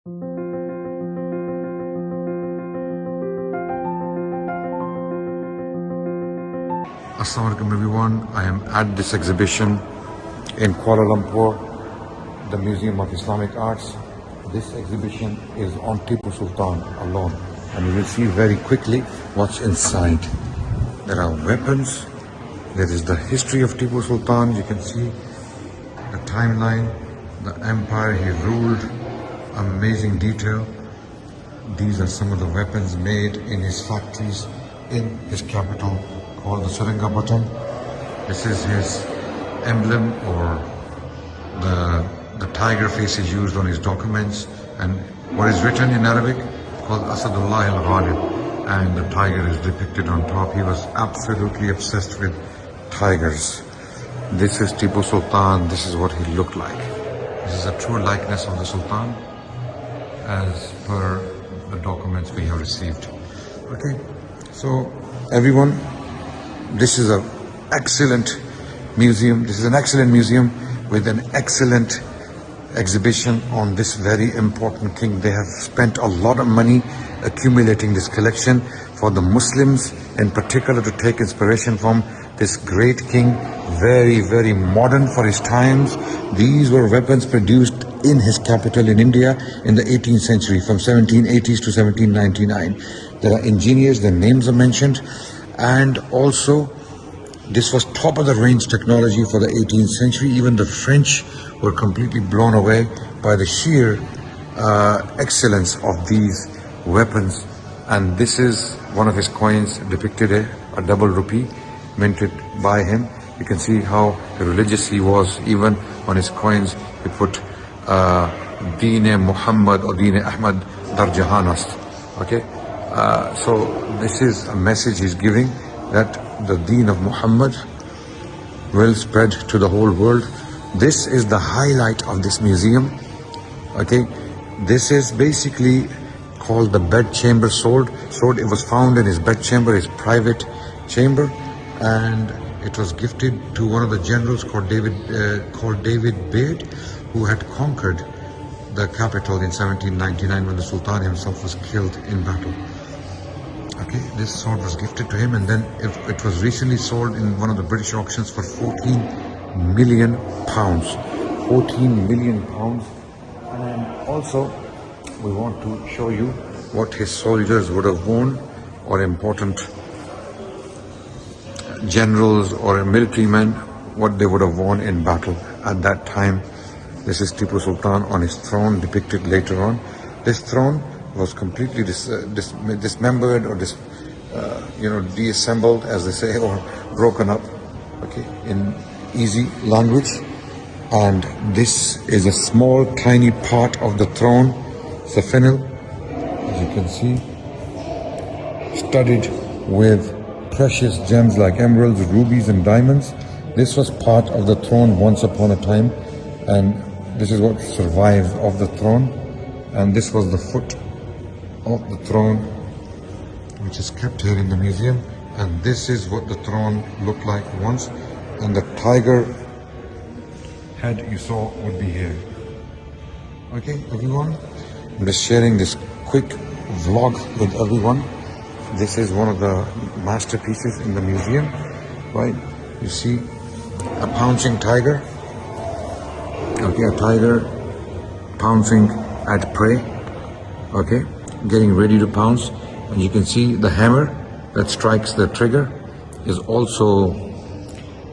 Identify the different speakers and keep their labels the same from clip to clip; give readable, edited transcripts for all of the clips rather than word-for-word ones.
Speaker 1: Assalamu alaikum everyone. I am at this exhibition in Kuala Lumpur, the Museum of Islamic Arts. This exhibition is on Tipu Sultan alone, and you will see very quickly what's inside. There are weapons, there is the history of Tipu Sultan, you can see the timeline, the empire he ruled, amazing detail. These are some of the weapons made in his factories in his capital called the Seringapatam. This is his emblem, or the tiger face is used on his documents, and what is written in Arabic called Asadullah al-Ghalib, and the tiger is depicted on top. He was absolutely obsessed with tigers. This is Tipu Sultan. This is what he looked like. This is a true likeness of the Sultan as per the documents we have received. Okay, so everyone, this is an excellent museum. This is an excellent museum with an excellent exhibition on this very important king. They have spent a lot of money accumulating this collection for the Muslims in particular to take inspiration from this great king. Very, very modern for his times. These were weapons produced in his capital in India in the 18th century from 1780s to 1799. There are engineers, their names are mentioned, and also this was top of the range technology for the 18th century. Even the French were completely blown away by the sheer excellence of these weapons. And this is one of his coins depicted, a double rupee minted by him. You can see how religious he was. Even on his coins he put Deen Muhammad or Deen Ahmad Dar Jahanast. Okay, so this is a message he's giving, that the Deen of Muhammad will spread to the whole world. This is the highlight of this museum. Okay, this is basically called the bed chamber sword. It was found in his bed chamber, his private chamber, and it was gifted to one of the generals called David Bede, who had conquered the capital in 1799 when the Sultan himself was killed in battle. Okay, this sword was gifted to him, and then it was recently sold in one of the British auctions for 14 million pounds. 14 million pounds. And also we want to show you what his soldiers would have worn, or important generals or military men, what they would have worn in battle at that time. This is Tipu Sultan on his throne, depicted later on. This throne was completely dismembered, or deassembled, as they say, or broken up, okay, in easy language. And this is a small tiny part of the throne, Safenil, as you can see, studded with precious gems like emeralds, rubies and diamonds. This was part of the throne once upon a time, and this is what survived of the throne. And this was the foot of the throne, which is kept here in the museum. And this is what the throne looked like once, and the tiger head you saw would be here. Okay, everyone, I'm just sharing this quick vlog with everyone. This is one of the masterpieces in the museum, right? You see a pouncing tiger. Okay, a tiger pouncing at prey. Okay, getting ready to pounce. And you can see the hammer that strikes the trigger is also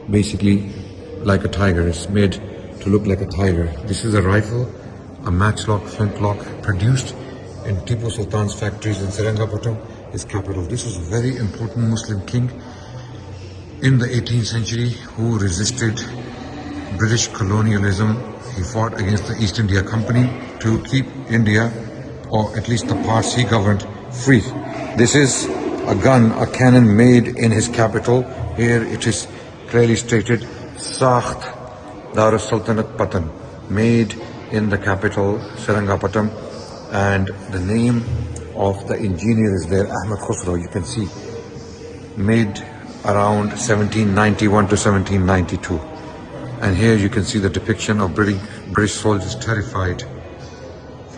Speaker 1: basically like a tiger. It's made to look like a tiger. This is a rifle, a matchlock, flintlock, produced in Tipu Sultan's factories in Seringapatam, his capital. This was a very important Muslim king in the 18th century who resisted British colonialism. He fought against the East India Company to keep India, or at least the parts he governed, free. This is a gun, a cannon made in his capital. Here it is clearly stated, Sakht Dar Sultanat Patan, made in the capital, Seringapatam, and the name of the engineer is there, Ahmad Khusro, you can see, made around 1791 to 1792. And here you can see the depiction of British soldiers terrified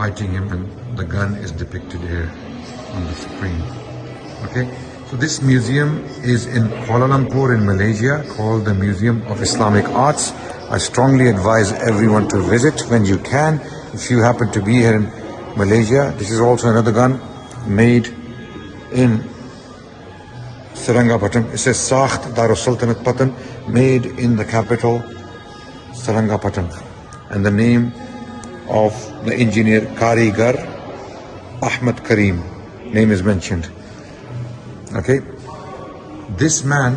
Speaker 1: fighting him, and the gun is depicted here on the screen. Okay, so this museum is in Kuala Lumpur in Malaysia, called the Museum of Islamic Arts. I strongly advise everyone to visit when you can. If you happen to be here in Malaysia, this is also another gun made in Seringapatam. It says Sakht Darussultanate Patan, made in the capital Seringapatam. And the name of the engineer Karigar Ahmad Karim, name is mentioned. Okay, this man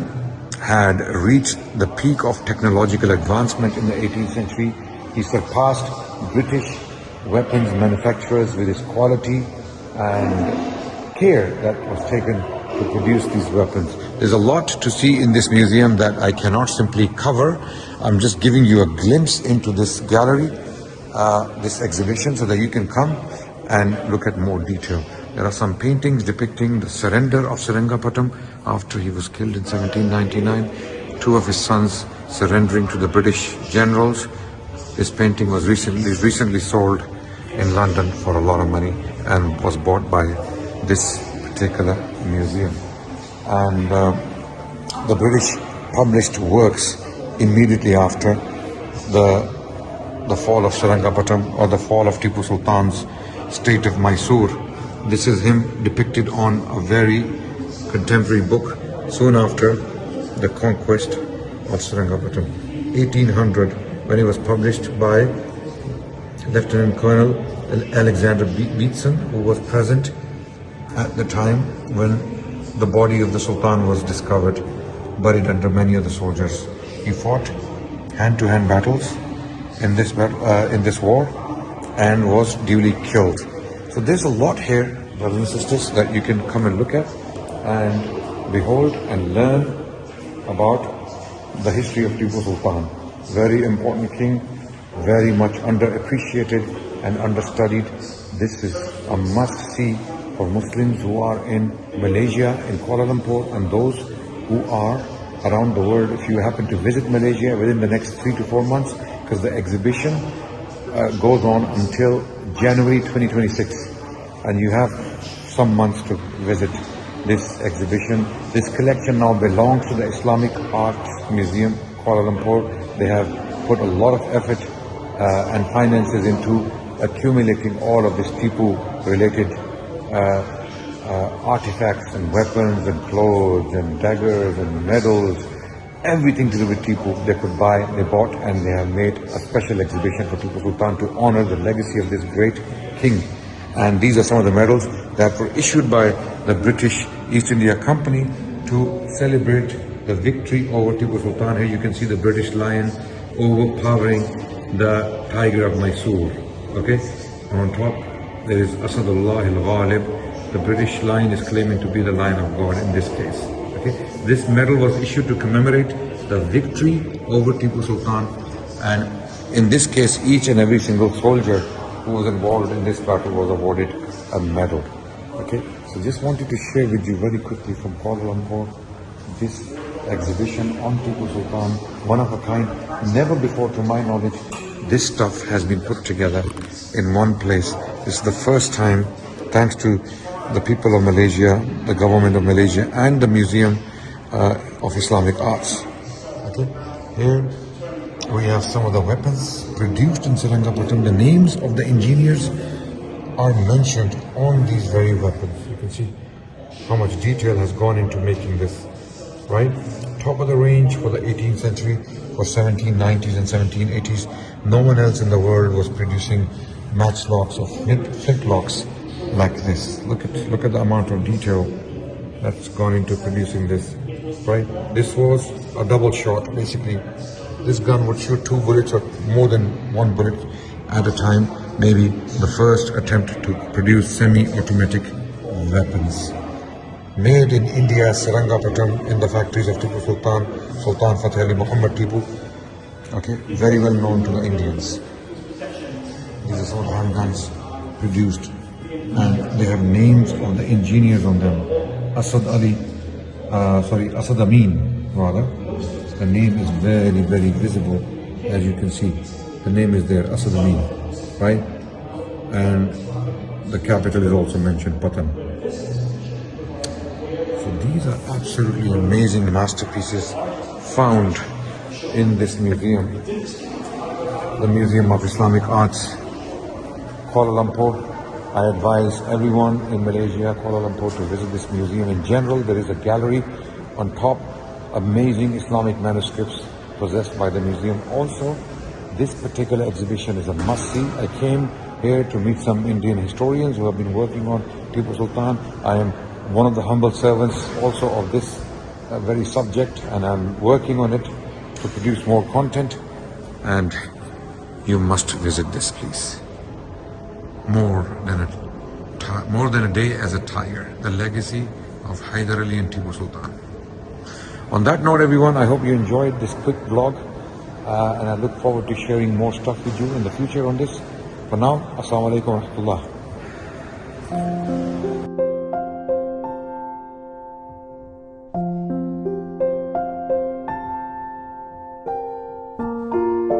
Speaker 1: had reached the peak of technological advancement in the 18th century. He surpassed British weapons manufacturers with his quality and care that was taken to produce these weapons. There's a lot to see in this museum that I cannot simply cover. I'm just giving you a glimpse into this gallery, this exhibition, so that you can come and look at more detail. There are some paintings depicting the surrender of Seringapatam after he was killed in 1799. Two of his sons surrendering to the British generals. This painting was recently sold in London for a lot of money and was bought by this particular museum. And the British published works immediately after the fall of Seringapatam, or the fall of Tipu Sultan's state of Mysore. This is him depicted on a very contemporary book soon after the conquest of Seringapatam, 1800, when it was published by Lieutenant Colonel Alexander Beatson, who was present at the time when the body of the Sultan was discovered, buried under many of the soldiers. He fought hand-to-hand battles in this war and was duly killed. So there's a lot here, brothers and sisters, that you can come and look at and behold and learn about the history of Tipu Sultan. Very important king, very much underappreciated and understudied. This is a must-see for Muslims who are in Malaysia, in Kuala Lumpur, and those who are around the world. If you happen to visit Malaysia within the next 3 to 4 months, because the exhibition goes on until January 2026, and you have some months to visit this exhibition. This collection now belongs to the Islamic Arts Museum, Kuala Lumpur. They have put a lot of effort and finances into accumulating all of this Tipu-related artifacts and weapons and clothes and daggers and medals, everything to do with Tipu they could buy, they bought, and they have made a special exhibition for Tipu Sultan to honor the legacy of this great king. And these are some of the medals that were issued by the British East India Company to celebrate the victory over Tipu Sultan. Here you can see the British lion overpowering the tiger of Mysore. Okay, on top there is Asadullah al-Ghalib. The British lion is claiming to be the lion of God in this case. Okay, this medal was issued to commemorate the victory over Tipu Sultan, and in this case each and every single soldier who was involved in this battle was awarded a medal. Okay, so just wanted to share with you very quickly from Kuala Lumpur this exhibition on Tipu Sultan, one of a kind. Never before, to my knowledge, this stuff has been put together in one place. This is the first time, thanks to the people of Malaysia, the government of Malaysia, and the Museum of Islamic Arts. Okay, here we have some of the weapons produced in Seringapatam. The names of the engineers are mentioned on these very weapons. You can see how much detail has gone into making this, right? Top of the range for the 18th century, for 1790s and 1780s. No one else in the world was producing matchlocks or flintlocks like this. Look at the amount of detail that's gone into producing this, right? This was a double shot. Basically, this gun would shoot 2 bullets or more than 1 bullet at a time. Maybe the first attempt to produce semi-automatic weapons. Made in India, Seringapatam, in the factories of Tipu Sultan, Sultan Fateh Ali Muhammad Tipu. Okay, very well known to the Indians. These are some of the handguns produced, and they have names of the engineers on them. Asad Amin, rather. The name is very, very visible, as you can see. The name is there, Asad Amin, right? and the capital is also mentioned, Patan. So these are absolutely amazing masterpieces found in this museum, the Museum of Islamic Arts, Kuala Lumpur. I advise everyone in Malaysia, Kuala Lumpur, to visit this museum. In general, there is a gallery on top, amazing Islamic manuscripts possessed by the museum. Also, this particular exhibition is a must-see. I came here to meet some Indian historians who have been working on Tipu Sultan. I am one of the humble servants also of this very subject, and I'm working on it to produce more content, and you must visit this, please. More than a day as a tiger, the legacy of Haider Ali and Tipu Sultan. On that note, everyone, I hope you enjoyed this quick vlog, and I look forward to sharing more stuff with you in the future on this. For now, Assalamu alaikum wa rahmatullah.